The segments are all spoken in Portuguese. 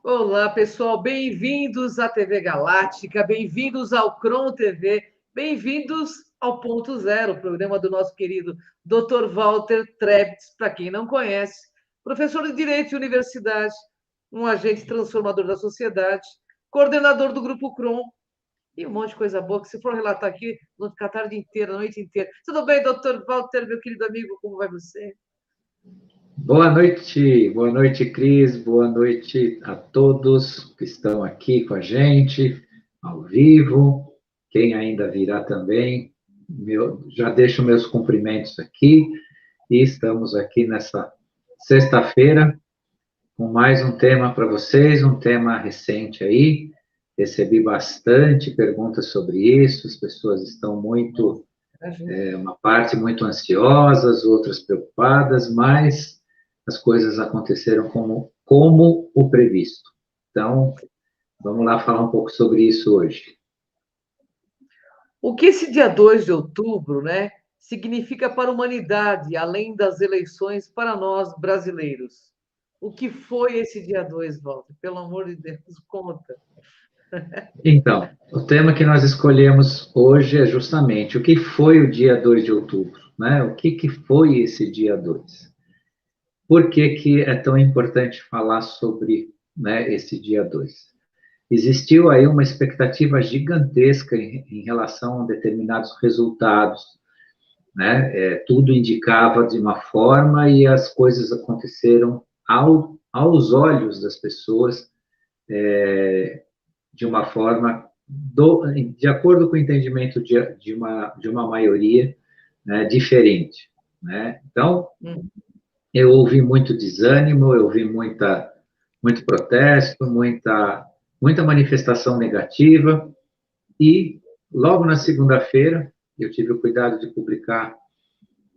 Olá, pessoal, bem-vindos à TV Galáctica, bem-vindos ao Cron TV, bem-vindos ao Ponto Zero, programa do nosso querido Dr. Walter Trebitz, para quem não conhece, professor de Direito e Universidade, um agente transformador da sociedade, coordenador do Grupo Cron e um monte de coisa boa que se for relatar aqui, vou ficar a tarde inteira, a noite inteira. Tudo bem, doutor Walter, meu querido amigo, como vai você? Boa noite, Cris, boa noite a todos que estão aqui com a gente, ao vivo, quem ainda virá também. Já deixo meus cumprimentos aqui e estamos aqui nessa sexta-feira com mais um tema para vocês, um tema recente aí. Recebi bastante perguntas sobre isso, as pessoas estão uma parte muito ansiosas, outras preocupadas, mas as coisas aconteceram como o previsto. Então, vamos lá falar um pouco sobre isso hoje. O que esse dia 2 de outubro, né, significa para a humanidade, além das eleições, para nós brasileiros? O que foi esse dia 2, Walter? Pelo amor de Deus, conta. Então, o tema que nós escolhemos hoje é justamente o que foi o dia 2 de outubro, né? O que foi esse dia 2? Por que é tão importante falar sobre, né, esse dia 2? Existiu aí uma expectativa gigantesca em relação a determinados resultados, né? Tudo indicava de uma forma e as coisas aconteceram aos olhos das pessoas de uma forma de acordo com o entendimento de uma maioria, né, diferente, né? Então, Hum. eu ouvi muito desânimo, eu ouvi muito protesto, muita manifestação negativa. E logo na segunda-feira, eu tive o cuidado de publicar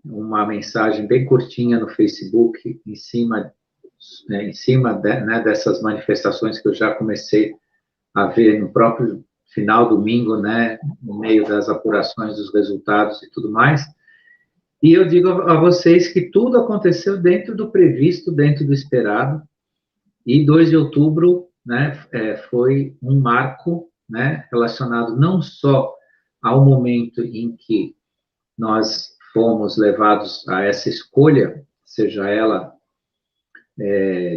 uma mensagem bem curtinha no Facebook, né, dessas manifestações que eu já comecei a ver no próprio final domingo, né, no meio das apurações dos resultados e tudo mais. E eu digo a vocês que tudo aconteceu dentro do previsto, dentro do esperado. E 2 de outubro, né, foi um marco, né, relacionado não só ao momento em que nós fomos levados a essa escolha, seja ela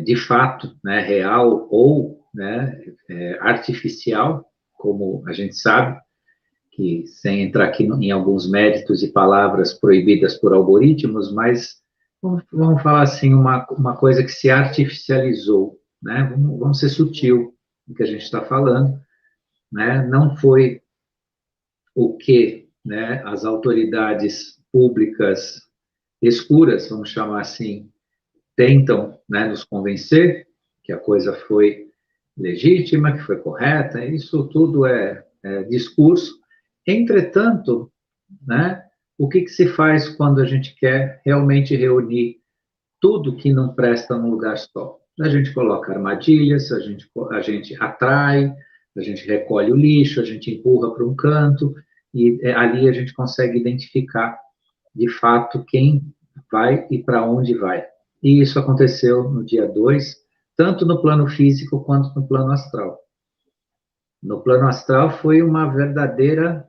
de fato, né, real ou, né, artificial, como a gente sabe, que sem entrar aqui em alguns méritos e palavras proibidas por algoritmos, mas vamos falar assim, uma coisa que se artificializou, né? Vamos ser sutil no que a gente está falando, né? Não foi o que, né, as autoridades públicas escuras, vamos chamar assim, tentam, né, nos convencer que a coisa foi legítima, que foi correta, isso tudo é discurso. Entretanto, né, o que se faz quando a gente quer realmente reunir tudo que não presta num lugar só? A gente coloca armadilhas, a gente atrai, a gente recolhe o lixo, a gente empurra para um canto, e ali a gente consegue identificar, de fato, quem vai e para onde vai. E isso aconteceu no dia 2, tanto no plano físico quanto no plano astral. No plano astral foi uma verdadeira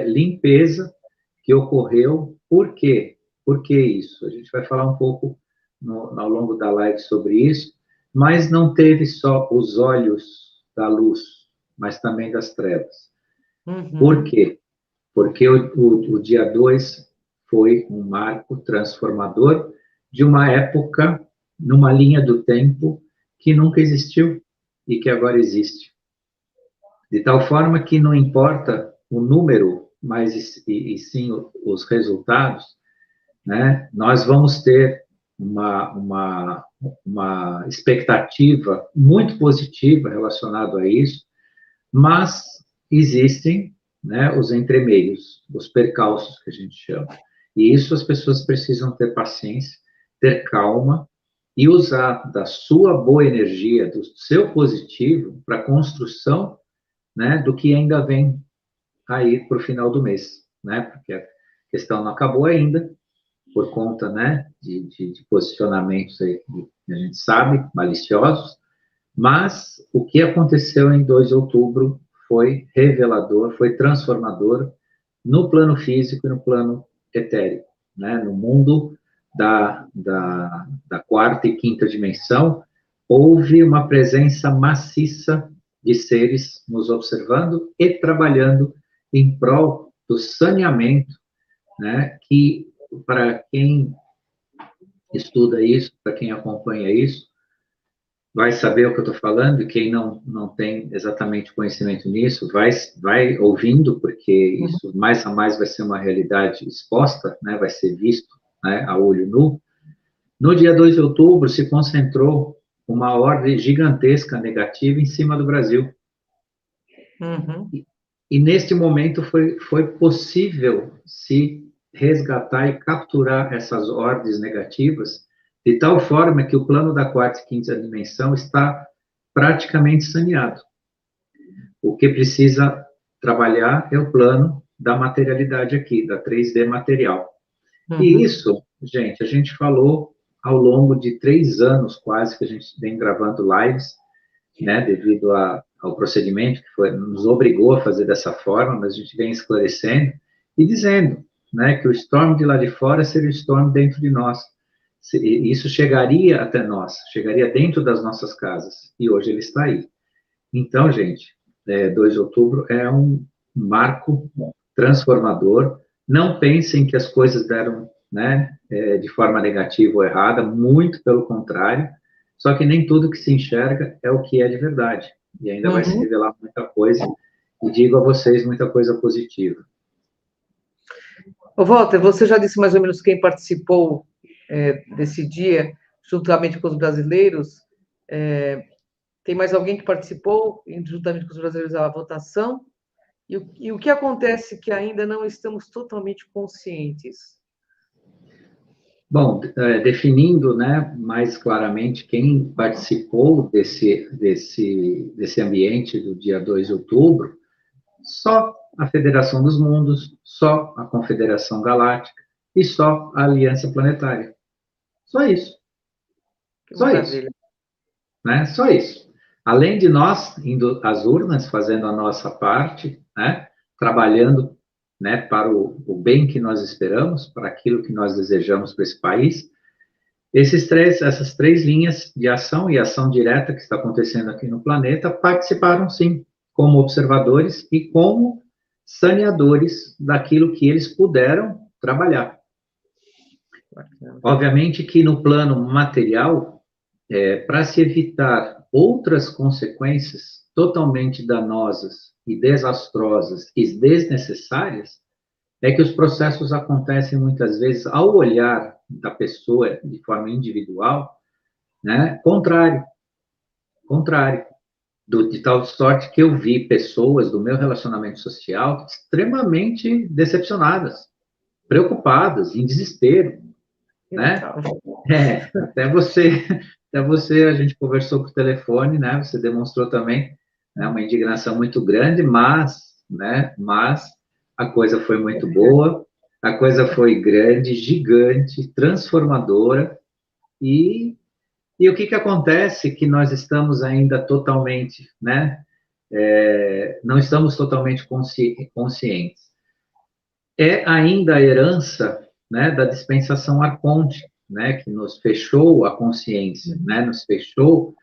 limpeza que ocorreu. Por quê? Por que isso? A gente vai falar um pouco ao longo da live sobre isso, mas não teve só os olhos da luz, mas também das trevas. Por Uhum. quê? Porque o dia 2 foi um marco transformador de uma época, numa linha do tempo que nunca existiu e que agora existe. De tal forma que não importa o número, mas e sim os resultados, né? Nós vamos ter uma expectativa muito positiva relacionada a isso, mas existem, né, os entremeios, os percalços que a gente chama. E isso as pessoas precisam ter paciência, ter calma e usar da sua boa energia, do seu positivo, para a construção, né, do que ainda vem aí para o final do mês, né? Porque a questão não acabou ainda, por conta, né, de posicionamentos aí que a gente sabe, maliciosos, Mas o que aconteceu em 2 de outubro foi revelador, foi transformador no plano físico e no plano etérico, né? No mundo da quarta e quinta dimensão, houve uma presença maciça de seres nos observando e trabalhando em prol do saneamento, né? Que, para quem estuda isso, para quem acompanha isso, vai saber o que eu estou falando, e quem não tem exatamente conhecimento nisso, vai ouvindo, porque isso mais a mais vai ser uma realidade exposta, né, vai ser visto, né, a olho nu. No dia 2 de outubro se concentrou uma ordem gigantesca negativa em cima do Brasil. Uhum. E neste momento foi possível se resgatar e capturar essas ordens negativas, de tal forma que o plano da quarta e quinta dimensão está praticamente saneado. O que precisa trabalhar é o plano da materialidade aqui, da 3D material. Uhum. E isso, gente, a gente falou ao longo de 3 anos quase que a gente vem gravando lives, né, devido ao procedimento que nos obrigou a fazer dessa forma, mas a gente vem esclarecendo e dizendo, né, que o storm de lá de fora seria o storm dentro de nós. Isso chegaria até nós, chegaria dentro das nossas casas, e hoje ele está aí. Então, gente, 2 de outubro é um marco transformador. Não pensem que as coisas deram, né, de forma negativa ou errada, muito pelo contrário, só que nem tudo que se enxerga é o que é de verdade. E ainda vai se revelar muita coisa, e digo a vocês muita coisa positiva. Ô, Walter, você já disse mais ou menos quem participou desse dia, juntamente com os brasileiros. Tem mais alguém que participou, juntamente com os brasileiros, da votação? E o que acontece que ainda não estamos totalmente conscientes? Bom, definindo, né, mais claramente quem participou desse ambiente do dia 2 de outubro, só a Federação dos Mundos, só a Confederação Galáctica e só a Aliança Planetária. Só isso. Só isso. Né? Só isso. Além de nós indo às urnas, fazendo a nossa parte, né, trabalhando, né, para o bem que nós esperamos, para aquilo que nós desejamos para esse país, essas 3 linhas de ação e ação direta que está acontecendo aqui no planeta participaram, sim, como observadores e como saneadores daquilo que eles puderam trabalhar. Obviamente que no plano material, para se evitar outras consequências totalmente danosas e desastrosas e desnecessárias, é que os processos acontecem muitas vezes ao olhar da pessoa de forma individual, né, contrário, de tal sorte que eu vi pessoas do meu relacionamento social extremamente decepcionadas, preocupadas, em desespero, né? Até você, a gente conversou por telefone, né? Você demonstrou também, né, uma indignação muito grande, mas a coisa foi muito boa, a coisa foi grande, gigante, transformadora, e o que acontece que nós estamos ainda totalmente, né? Não estamos totalmente conscientes. É ainda a herança, né, da dispensação arconte, né, que nos fechou a consciência, né, nos fechou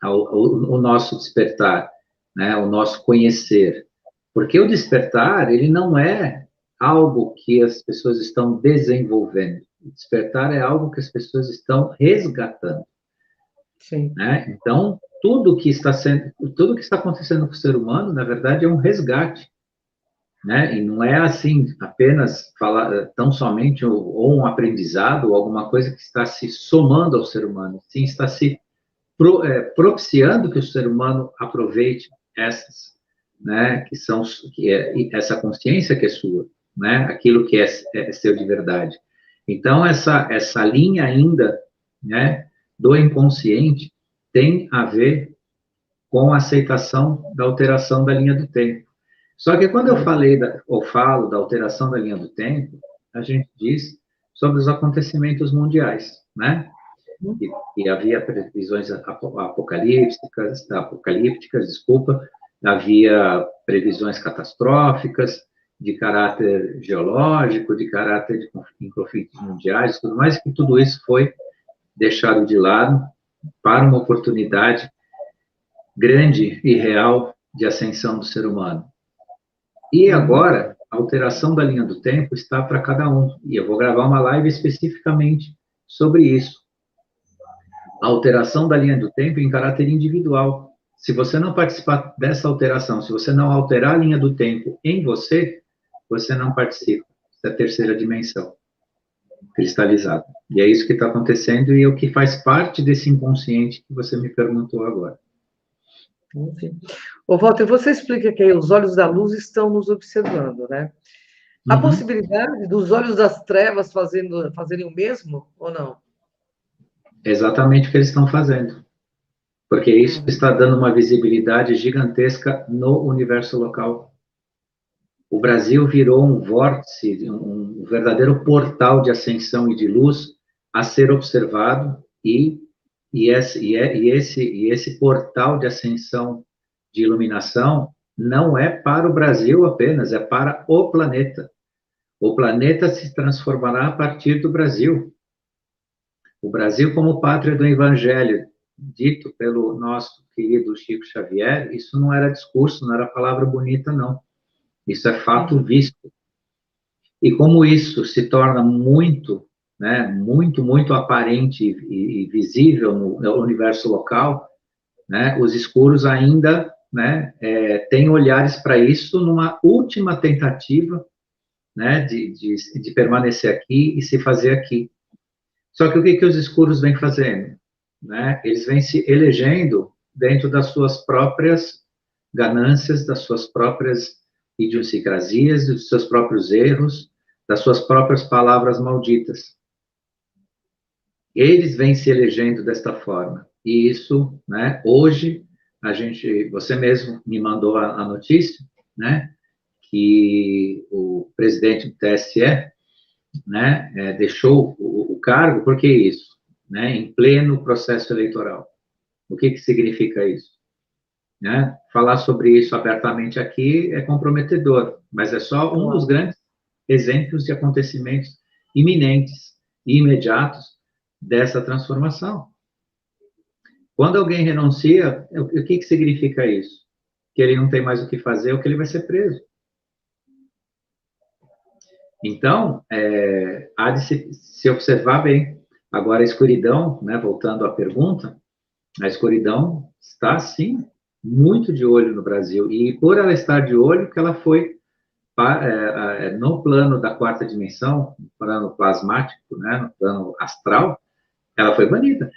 o nosso despertar, né, o nosso conhecer. Porque o despertar, ele não é algo que as pessoas estão desenvolvendo. O despertar é algo que as pessoas estão resgatando. Sim. Né? Então, tudo que está acontecendo com o ser humano, na verdade, é um resgate. Né? E não é assim, apenas falar tão somente ou um aprendizado ou alguma coisa que está se somando ao ser humano, sim, está se propiciando que o ser humano aproveite essas, né, que é essa consciência que é sua, né, aquilo que é seu de verdade. Então essa linha ainda, né, do inconsciente tem a ver com a aceitação da alteração da linha do tempo. Só que quando eu falo da alteração da linha do tempo, a gente diz sobre os acontecimentos mundiais, né? e havia previsões apocalípticas, desculpa, havia previsões catastróficas, de caráter geológico, de caráter de conflitos mundiais, tudo mais, que tudo isso foi deixado de lado para uma oportunidade grande e real de ascensão do ser humano. E agora, a alteração da linha do tempo está para cada um, e eu vou gravar uma live especificamente sobre isso. A alteração da linha do tempo em caráter individual. Se você não participar dessa alteração, se você não alterar a linha do tempo em você, você não participa da terceira dimensão cristalizada. E é isso que está acontecendo e é o que faz parte desse inconsciente que você me perguntou agora. Enfim. Ô, Walter, você explica que os olhos da luz estão nos observando, né? A possibilidade dos olhos das trevas fazerem o mesmo, ou não? É exatamente o que eles estão fazendo. Porque isso está dando uma visibilidade gigantesca no universo local. O Brasil virou um vórtice, um verdadeiro portal de ascensão e de luz a ser observado, e esse portal de ascensão de iluminação não é para o Brasil apenas, é para o planeta. O planeta se transformará a partir do Brasil. O Brasil, como pátria do Evangelho, dito pelo nosso querido Chico Xavier, isso não era discurso, não era palavra bonita, não. Isso é fato visto. E como isso se torna muito, né, muito aparente e visível no universo local, né, os escuros ainda, né, têm olhares para isso numa última tentativa, né, de permanecer aqui e se fazer aqui. Só que o que os escuros vêm fazendo? Né? Eles vêm se elegendo dentro das suas próprias ganâncias, das suas próprias idiosincrasias, dos seus próprios erros, das suas próprias palavras malditas. Eles vêm se elegendo desta forma. E isso, né, hoje, você mesmo me mandou a notícia, né, que o presidente do TSE, né, deixou o cargo, por que isso? Né, em pleno processo eleitoral. O que significa isso? Né? Falar sobre isso abertamente aqui é comprometedor, mas é só um dos grandes exemplos de acontecimentos iminentes e imediatos dessa transformação. Quando alguém renuncia, o que significa isso? Que ele não tem mais o que fazer ou que ele vai ser preso. Então, há de se observar bem. Agora, a escuridão, né, voltando à pergunta, a escuridão está, sim, muito de olho no Brasil. E por ela estar de olho, que ela foi, no plano da quarta dimensão, no plano plasmático, né, no plano astral, ela foi banida.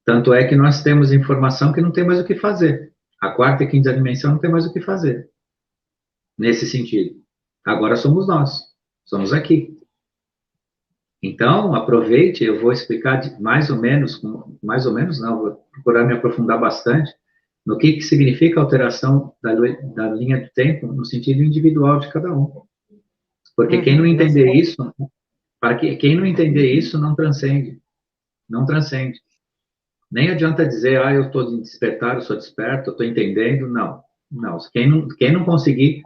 Tanto é que nós temos informação que não tem mais o que fazer. A quarta e quinta dimensão não tem mais o que fazer. Nesse sentido. Agora somos nós. Somos aqui. Então, aproveite, eu vou explicar mais ou menos não, vou procurar me aprofundar bastante no que significa a alteração da linha do tempo no sentido individual de cada um. Porque quem não entender isso, quem não entender isso não transcende. Não transcende. Nem adianta dizer, eu estou de despertar, eu sou desperto, eu estou entendendo. Não. Não. Quem não conseguir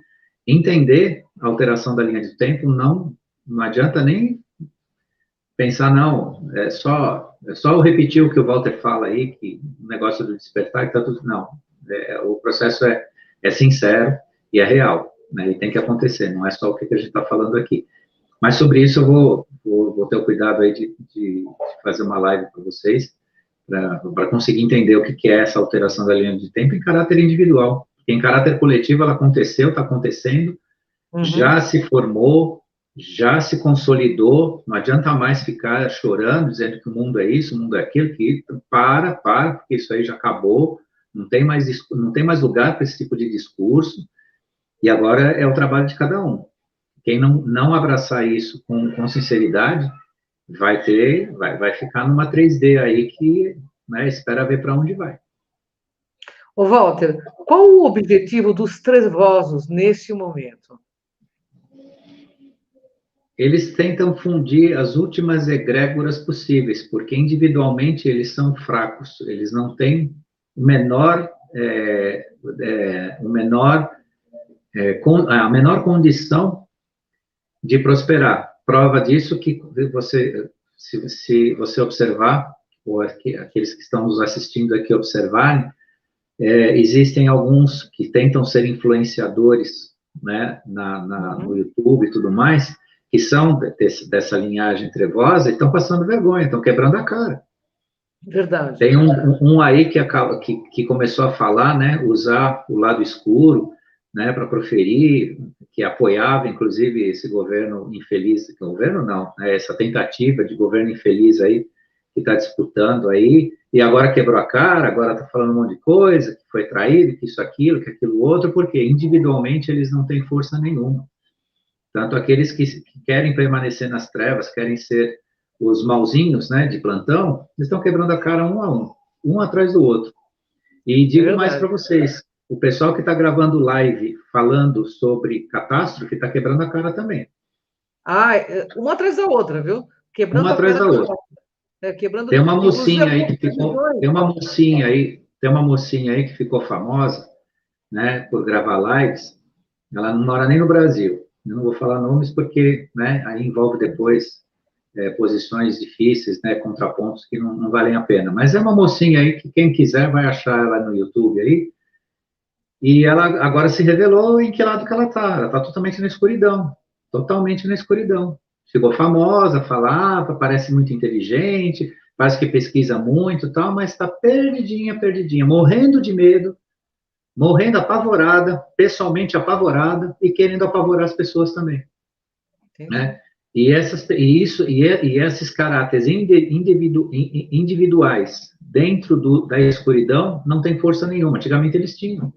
entender a alteração da linha do tempo, não adianta nem pensar, não, é só eu repetir o que o Walter fala aí, que o negócio do despertar, que tá tudo, não, o processo é sincero e é real, né, e tem que acontecer, não é só o que a gente está falando aqui. Mas sobre isso eu vou ter o cuidado aí de fazer uma live para vocês, para conseguir entender o que é essa alteração da linha de tempo em caráter individual, porque em caráter coletivo ela aconteceu, está acontecendo, já se formou, já se consolidou, não adianta mais ficar chorando, dizendo que o mundo é isso, o mundo é aquilo, que para, porque isso aí já acabou, não tem mais lugar para esse tipo de discurso, e agora é o trabalho de cada um. Quem não abraçar isso com sinceridade, vai ficar numa 3D aí que, né, espera ver para onde vai. Ô, Walter, qual o objetivo dos trevosos neste momento? eles tentam fundir as últimas egrégoras possíveis, porque individualmente eles são fracos, eles não têm o menor, a menor condição de prosperar. Prova disso que você, se você observar, ou aqueles que estão nos assistindo aqui observarem, existem alguns que tentam ser influenciadores, né, no YouTube e tudo mais, que são dessa linhagem trevosa e estão passando vergonha, estão quebrando a cara. Verdade. Tem um aí que começou a falar, né, usar o lado escuro, né, para proferir, que apoiava, inclusive, esse governo infeliz, governo não, né, essa tentativa de governo infeliz aí, que está disputando aí, e agora quebrou a cara, agora está falando um monte de coisa, que foi traído, que isso, aquilo, que aquilo outro, porque individualmente eles não têm força nenhuma. Tanto aqueles que querem permanecer nas trevas, querem ser os malzinhos, né, de plantão, eles estão quebrando a cara um a um atrás do outro. E digo mais para vocês, o pessoal que está gravando live falando sobre catástrofe está quebrando a cara também. Uma atrás da outra, viu? Quebrando uma atrás da outra. Quebrando... Tem uma mocinha aí que ficou, tem uma mocinha aí que ficou famosa, né, por gravar lives. Ela não mora nem no Brasil. Eu não vou falar nomes porque, né, aí envolve depois posições difíceis, né, contrapontos que não valem a pena. Mas é uma mocinha aí que quem quiser vai achar ela no YouTube aí. E ela agora se revelou em que lado que ela está. Ela está totalmente na escuridão. Totalmente na escuridão. Ficou famosa, falava, parece muito inteligente, parece que pesquisa muito e tal, mas está perdidinha, perdidinha, morrendo de medo, morrendo apavorada, pessoalmente apavorada e querendo apavorar as pessoas também. Né? E esses caráteres individuais dentro da escuridão não tem força nenhuma. Antigamente eles tinham.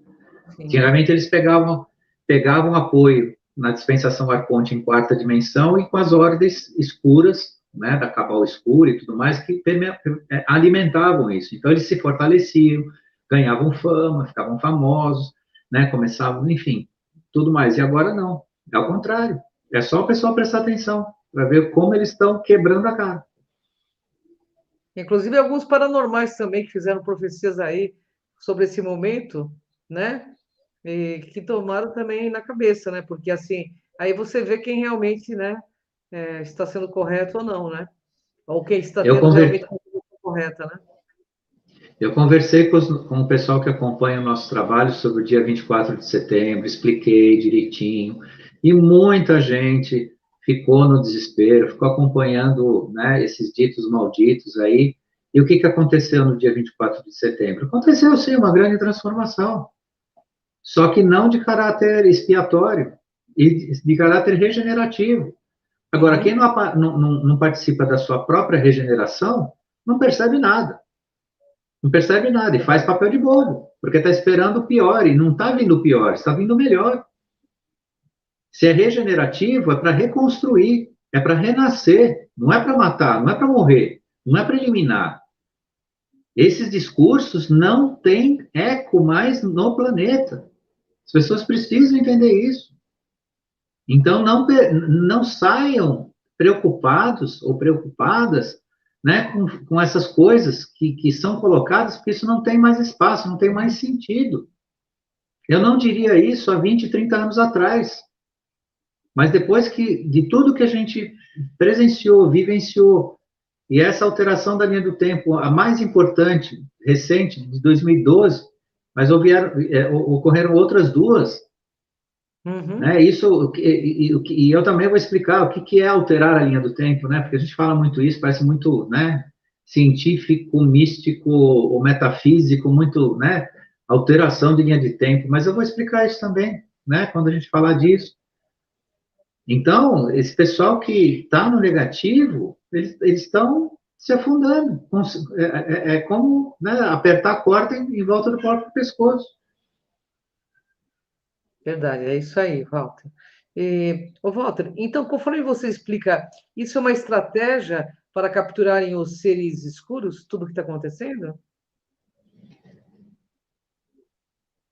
Sim. Antigamente eles pegavam apoio na dispensação Arconte em quarta dimensão e com as ordens escuras, né, da cabal escura e tudo mais, que alimentavam isso. Então eles se fortaleciam, ganhavam fama, ficavam famosos, né, começavam, enfim, tudo mais. E agora não, é ao contrário. É só o pessoal prestar atenção para ver como eles estão quebrando a cara. Inclusive alguns paranormais também que fizeram profecias aí sobre esse momento, né? E que tomaram também na cabeça, né? Porque assim, aí você vê quem realmente, né, está sendo correto ou não, né? Ou quem está tendo realmente a posição correta, né? Eu conversei com o pessoal que acompanha o nosso trabalho sobre o dia 24 de setembro, expliquei direitinho, e muita gente ficou no desespero, ficou acompanhando, né, esses ditos malditos aí. E o que aconteceu no dia 24 de setembro? Aconteceu, sim, uma grande transformação. Só que não de caráter expiatório, e de caráter regenerativo. Agora, quem não participa da sua própria regeneração, não percebe nada. Não percebe nada e faz papel de bobo, porque está esperando o pior, e não está vindo o pior, está vindo o melhor. Se é regenerativo, é para reconstruir, é para renascer, não é para matar, não é para morrer, não é para eliminar. Esses discursos não têm eco mais no planeta. As pessoas precisam entender isso. Então, não saiam preocupados ou preocupadas, né, com essas coisas que são colocadas, porque isso não tem mais espaço, não tem mais sentido. Eu não diria isso há 20, 30 anos atrás. Mas depois de tudo que a gente presenciou, vivenciou, e essa alteração da linha do tempo, a mais importante, recente, de 2012, mas ocorreram outras duas. Né? Isso, e eu também vou explicar o que é alterar a linha do tempo, né? Porque a gente fala muito isso, parece muito, né, científico, místico ou metafísico, muito, né, alteração de linha de tempo, mas eu vou explicar isso também, né, quando a gente falar disso. Então, esse pessoal que está no negativo, eles estão se afundando. É como, né, apertar a corda em volta do próprio pescoço. Verdade, é isso aí, Walter. Walter, então, conforme você explica, isso é uma estratégia para capturarem os seres escuros, tudo que está acontecendo?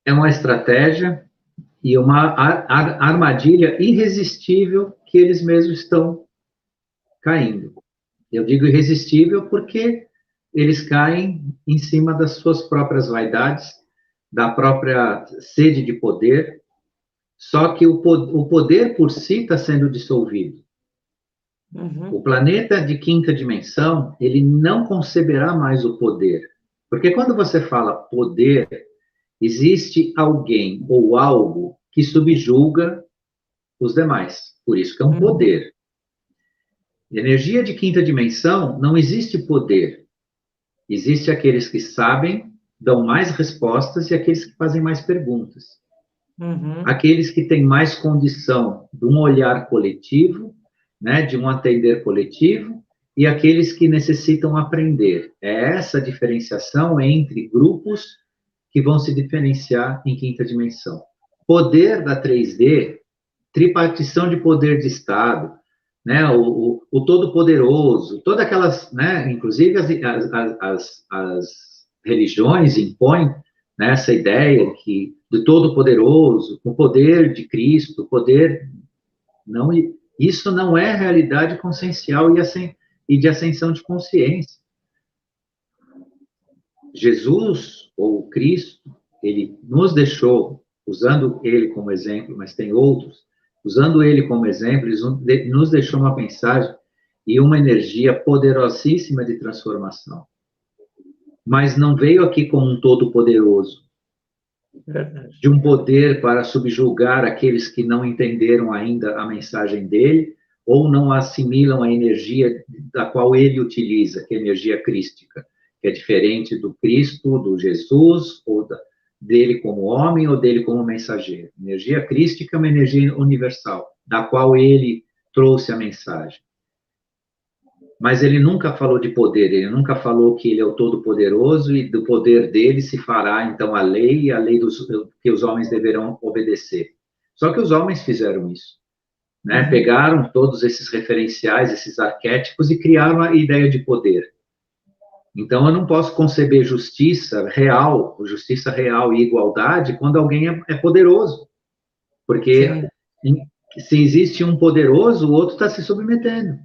É uma estratégia e uma armadilha irresistível que eles mesmos estão caindo. Eu digo irresistível porque eles caem em cima das suas próprias vaidades, da própria sede de poder, só que o poder por si está sendo dissolvido. Uhum. O planeta de quinta dimensão, ele não conceberá mais o poder. Porque quando você fala poder, existe alguém ou algo que subjuga os demais. Por isso que é um poder. Energia de quinta dimensão, não existe poder. Existe aqueles que sabem, dão mais respostas e aqueles que fazem mais perguntas. Uhum. Aqueles que têm mais condição de um olhar coletivo, né, de um atender coletivo, e aqueles que necessitam aprender. É essa diferenciação entre grupos que vão se diferenciar em quinta dimensão. Poder da 3D, tripartição de poder de Estado, né, o Todo-Poderoso, todas aquelas, né, inclusive as religiões impõem, né, essa ideia que do Todo-Poderoso, o poder de Cristo, o poder não, isso não é realidade consciencial e de ascensão de consciência. Jesus ou Cristo, ele nos deixou, usando ele como exemplo, mas tem outros, usando ele como exemplo, ele nos deixou uma mensagem e uma energia poderosíssima de transformação. Mas não veio aqui como um todo-poderoso, de um poder para subjugar aqueles que não entenderam ainda a mensagem dele ou não assimilam a energia da qual ele utiliza, que é a energia crística, que é diferente do Cristo, do Jesus, ou dele como homem ou dele como mensageiro. Energia crística é uma energia universal, da qual ele trouxe a mensagem. Mas ele nunca falou de poder, ele nunca falou que ele é o Todo-Poderoso e do poder dele se fará, então, a lei e a lei que os homens deverão obedecer. Só que os homens fizeram isso. Né? Pegaram todos esses referenciais, esses arquétipos e criaram a ideia de poder. Então, eu não posso conceber justiça real e igualdade quando alguém é poderoso. Porque se existe um poderoso, o outro está se submetendo.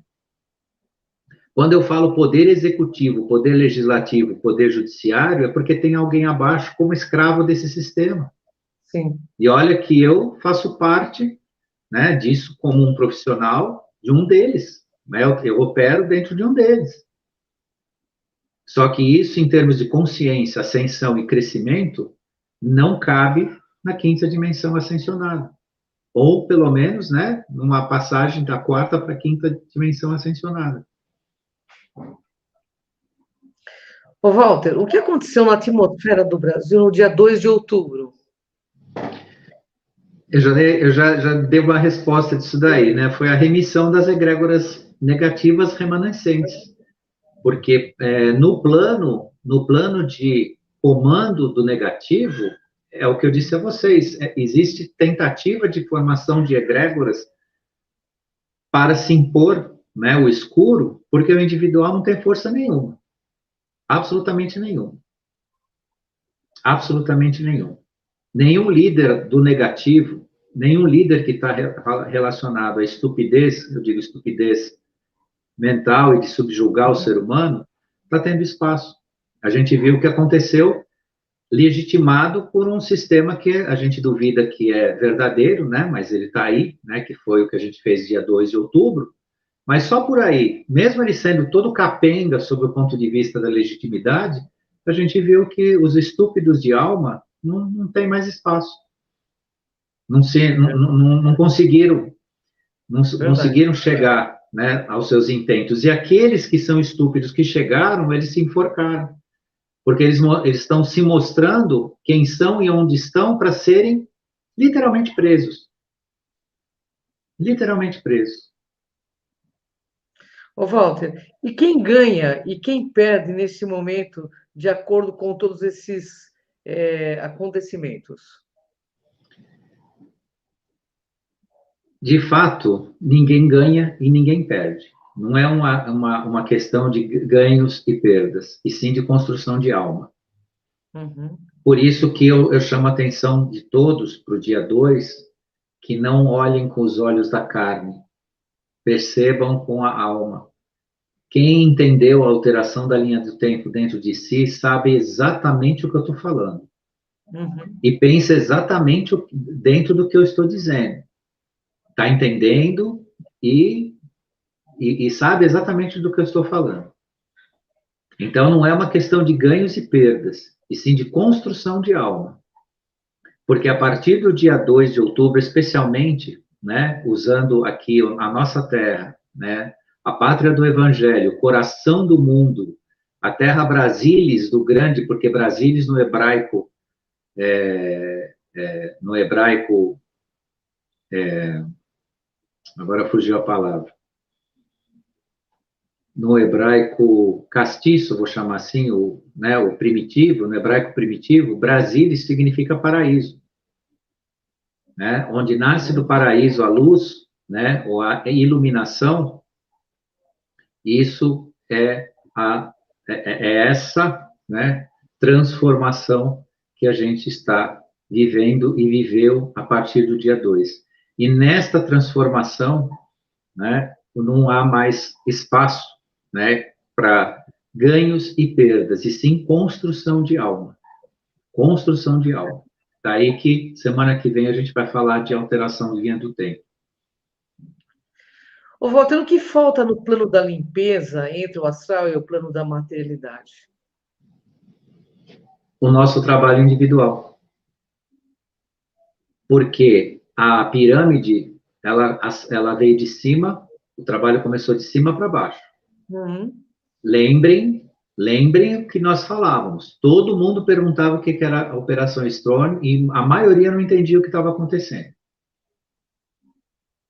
Quando eu falo poder executivo, poder legislativo, poder judiciário, é porque tem alguém abaixo como escravo desse sistema. Sim. E olha que eu faço parte, né, disso como um profissional de um deles. Né? Eu opero dentro de um deles. Só que isso, em termos de consciência, ascensão e crescimento, não cabe na quinta dimensão ascensionada. Ou, pelo menos, né, numa passagem da quarta para a quinta dimensão ascensionada. Ô, Walter, o que aconteceu na atmosfera do Brasil no dia 2 de outubro? Eu já dei uma resposta disso daí, né? Foi a remissão das egrégoras negativas remanescentes. Porque no plano de comando do negativo, é o que eu disse a vocês, existe tentativa de formação de egrégoras para se impor, né, o escuro, porque o individual não tem força nenhuma. Absolutamente nenhuma. Absolutamente nenhuma. Nenhum líder do negativo, nenhum líder que está relacionado à estupidez, eu digo estupidez mental e de subjugar o ser humano, está tendo espaço. A gente viu o que aconteceu, legitimado por um sistema que a gente duvida que é verdadeiro, né? Mas ele está aí, né? Que foi o que a gente fez dia 2 de outubro. Mas só por aí, mesmo ele sendo todo capenga sob o ponto de vista da legitimidade, a gente viu que os estúpidos de alma não têm mais espaço. Não conseguiram, não conseguiram chegar, né, aos seus intentos. E aqueles que são estúpidos que chegaram, eles se enforcaram. Porque eles estão se mostrando quem são e onde estão para serem literalmente presos. Literalmente presos. Ô, Walter, e quem ganha e quem perde nesse momento, de acordo com todos esses acontecimentos? De fato, ninguém ganha e ninguém perde. Não é uma questão de ganhos e perdas, e sim de construção de alma. Uhum. Por isso que eu chamo a atenção de todos para o dia 2, que não olhem com os olhos da carne, percebam com a alma. Quem entendeu a alteração da linha do tempo dentro de si sabe exatamente o que eu estou falando. E pensa exatamente dentro do que eu estou dizendo. Está entendendo e sabe exatamente do que eu estou falando. Então, não é uma questão de ganhos e perdas, e sim de construção de alma. Porque a partir do dia 2 de outubro, especialmente, né, usando aqui a nossa terra, né, a pátria do Evangelho, o coração do mundo, a terra Brasilis do grande, porque Brasilis no hebraico, agora fugiu a palavra, no hebraico castiço, vou chamar assim, o primitivo, no hebraico primitivo, Brasilis significa paraíso. Né? Onde nasce do paraíso a luz, né? Ou a iluminação, isso é essa, né, transformação que a gente está vivendo e viveu a partir do dia 2. E nesta transformação, né, não há mais espaço, né, para ganhos e perdas, e sim construção de alma. Construção de alma. Daí que semana que vem a gente vai falar de alteração de linha do tempo. Ô, Walter, o que falta no plano da limpeza entre o astral e o plano da materialidade? O nosso trabalho individual. Porque a pirâmide, ela veio de cima, o trabalho começou de cima para baixo. Lembrem o que nós falávamos. Todo mundo perguntava o que era a Operação Storm e a maioria não entendia o que estava acontecendo.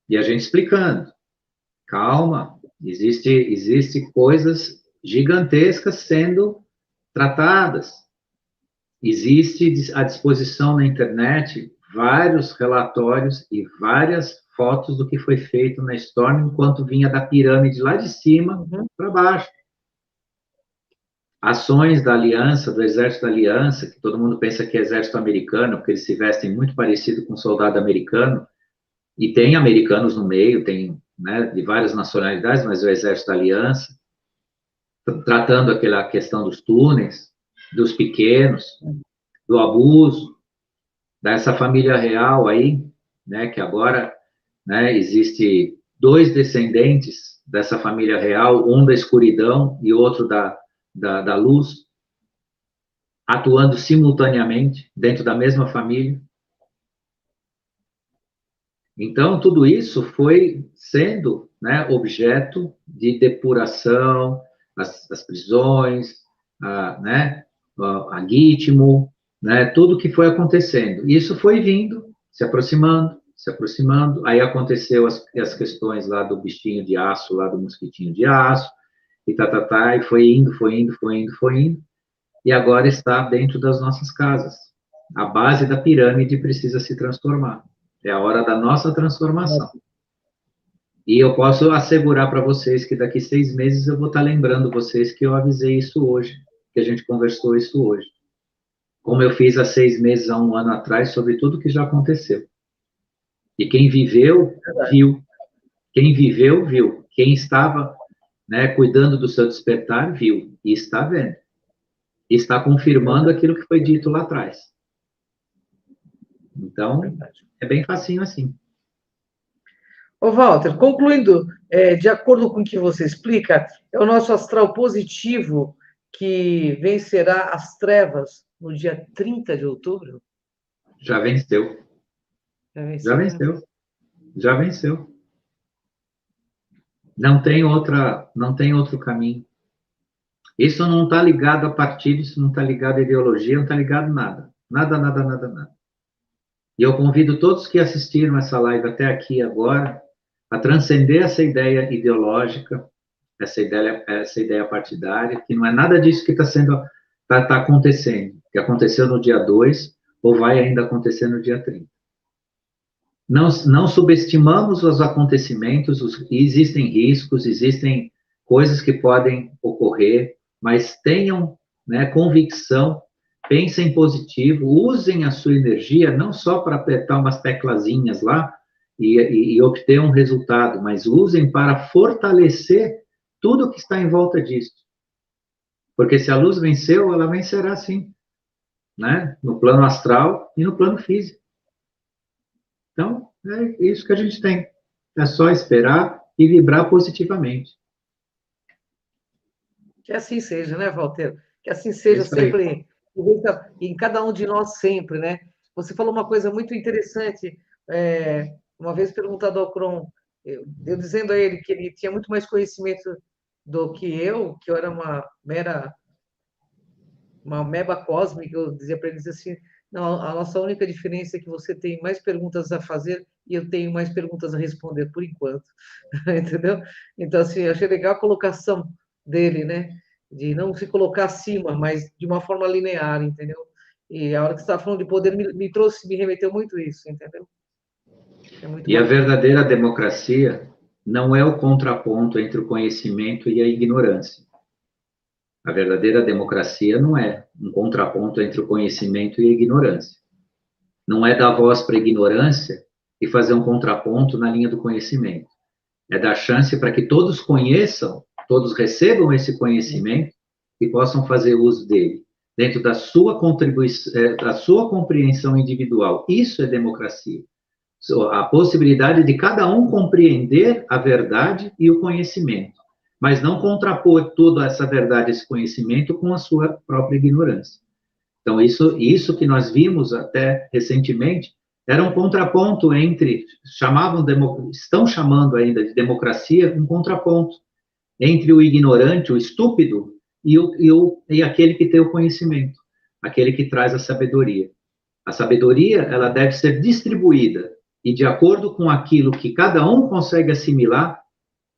E a gente explicando. Calma, existe coisas gigantescas sendo tratadas. Existe à disposição na internet vários relatórios e várias fotos do que foi feito na Storm enquanto vinha da pirâmide lá de cima para baixo. Ações da Aliança, do Exército da Aliança, que todo mundo pensa que é Exército americano, porque eles se vestem muito parecido com um soldado americano, e tem americanos no meio, tem, né, de várias nacionalidades, mas o Exército da Aliança, tratando aquela questão dos túneis, dos pequenos, do abuso, dessa família real aí, né, que agora, né, existe 2 descendentes dessa família real, um da escuridão e outro da luz, atuando simultaneamente dentro da mesma família. Então, tudo isso foi sendo, né, objeto de depuração, as prisões, né, a Gitmo, né, tudo que foi acontecendo. Isso foi vindo, se aproximando, aí aconteceu as questões lá do bichinho de aço, lá do mosquitinho de aço, e foi indo, e agora está dentro das nossas casas. A base da pirâmide precisa se transformar. É a hora da nossa transformação. E eu posso assegurar para vocês que daqui 6 meses eu vou estar lembrando vocês que eu avisei isso hoje, que a gente conversou isso hoje. Como eu fiz há 6 meses, há 1 ano atrás, sobre tudo que já aconteceu. E quem viveu, viu. Quem viveu, viu. Quem estava, né, cuidando do seu despertar, viu. E está vendo. E está confirmando aquilo que foi dito lá atrás. Então, é bem facinho assim. Ô, Walter, concluindo, de acordo com o que você explica, é o nosso astral positivo que vencerá as trevas no dia 30 de outubro? Já venceu. Já venceu. Não tem outro caminho. Isso não está ligado a partido, isso não está ligado a ideologia, não está ligado a nada. Nada. E eu convido todos que assistiram essa live até aqui agora a transcender essa ideia ideológica, essa ideia partidária, que não é nada disso que tá acontecendo, que aconteceu no dia 2 ou vai ainda acontecer no dia 30. Não subestimamos os acontecimentos, existem riscos, existem coisas que podem ocorrer, mas tenham, né, convicção, pensem positivo, usem a sua energia não só para apertar umas teclazinhas lá e obter um resultado, mas usem para fortalecer tudo que está em volta disso. Porque se a luz venceu, ela vencerá sim, né? No plano astral e no plano físico. Então, é isso que a gente tem. É só esperar e vibrar positivamente. Que assim seja, né, Walter? Que assim É seja isso aí. sempre, em cada um de nós sempre, né? Você falou uma coisa muito interessante, uma vez perguntado ao Kron, eu dizendo a ele que ele tinha muito mais conhecimento do que eu era uma meba cósmica, eu dizia para eles assim, não, a nossa única diferença é que você tem mais perguntas a fazer e eu tenho mais perguntas a responder por enquanto, entendeu? Então, assim, eu achei legal a colocação dele, né? De não se colocar acima, mas de uma forma linear, entendeu? E a hora que você estava falando de poder me remeteu muito isso, entendeu? É muito E a bacana. verdadeira democracia não é o contraponto entre o conhecimento e a ignorância. A verdadeira democracia não é um contraponto entre o conhecimento e a ignorância. Não é dar voz para a ignorância e fazer um contraponto na linha do conhecimento. É dar chance para que todos conheçam, todos recebam esse conhecimento e possam fazer uso dele, dentro da sua contribuição, da sua compreensão individual. Isso é democracia. A possibilidade de cada um compreender a verdade e o conhecimento, mas não contrapor toda essa verdade, esse conhecimento com a sua própria ignorância. Então, isso que nós vimos até recentemente era um contraponto entre, estão chamando ainda de democracia, um contraponto entre o ignorante, o estúpido, e aquele que tem o conhecimento, aquele que traz a sabedoria. A sabedoria, ela deve ser distribuída, e de acordo com aquilo que cada um consegue assimilar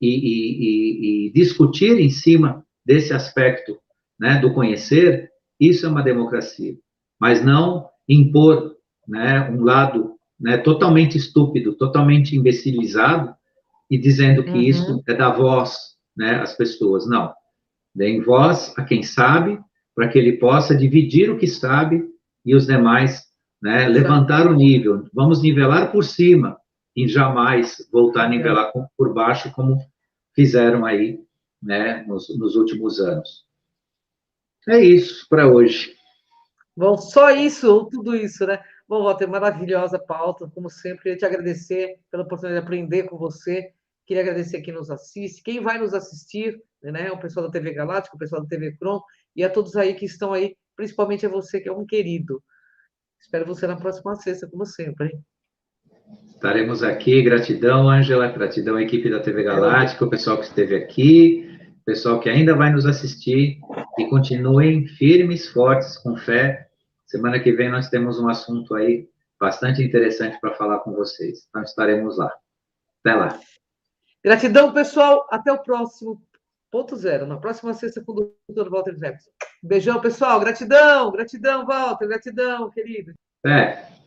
e discutir em cima desse aspecto, né, do conhecer, isso é uma democracia. Mas não impor, né, um lado, né, totalmente estúpido, totalmente imbecilizado, e dizendo que Uhum. isso é dar voz, né, às pessoas. Não. Deem voz a quem sabe, para que ele possa dividir o que sabe e os demais, né, levantar o nível. Vamos nivelar por cima e jamais voltar a nivelar por baixo, como fizeram aí, né, nos últimos anos. É isso para hoje. Bom, só isso, ou tudo isso, né? Bom, Walter, maravilhosa pauta, como sempre. Queria te agradecer pela oportunidade de aprender com você. Queria agradecer quem nos assiste, quem vai nos assistir, né? O pessoal da TV Galáctica, o pessoal da TV Cron, e a todos aí que estão aí, principalmente a você, que é um querido. Espero você na próxima sexta, como sempre, hein? Estaremos aqui. Gratidão, Ângela. Gratidão à equipe da TV Eu, Galáctica, o pessoal que esteve aqui, o pessoal que ainda vai nos assistir. E continuem firmes, fortes, com fé. Semana que vem nós temos um assunto aí bastante interessante para falar com vocês. Então estaremos lá. Até lá. Gratidão, pessoal. Até o próximo ponto zero, na próxima sexta com o Dr. Walter Jefferson. Beijão, pessoal. Gratidão, gratidão, Walter. Gratidão, querido. É.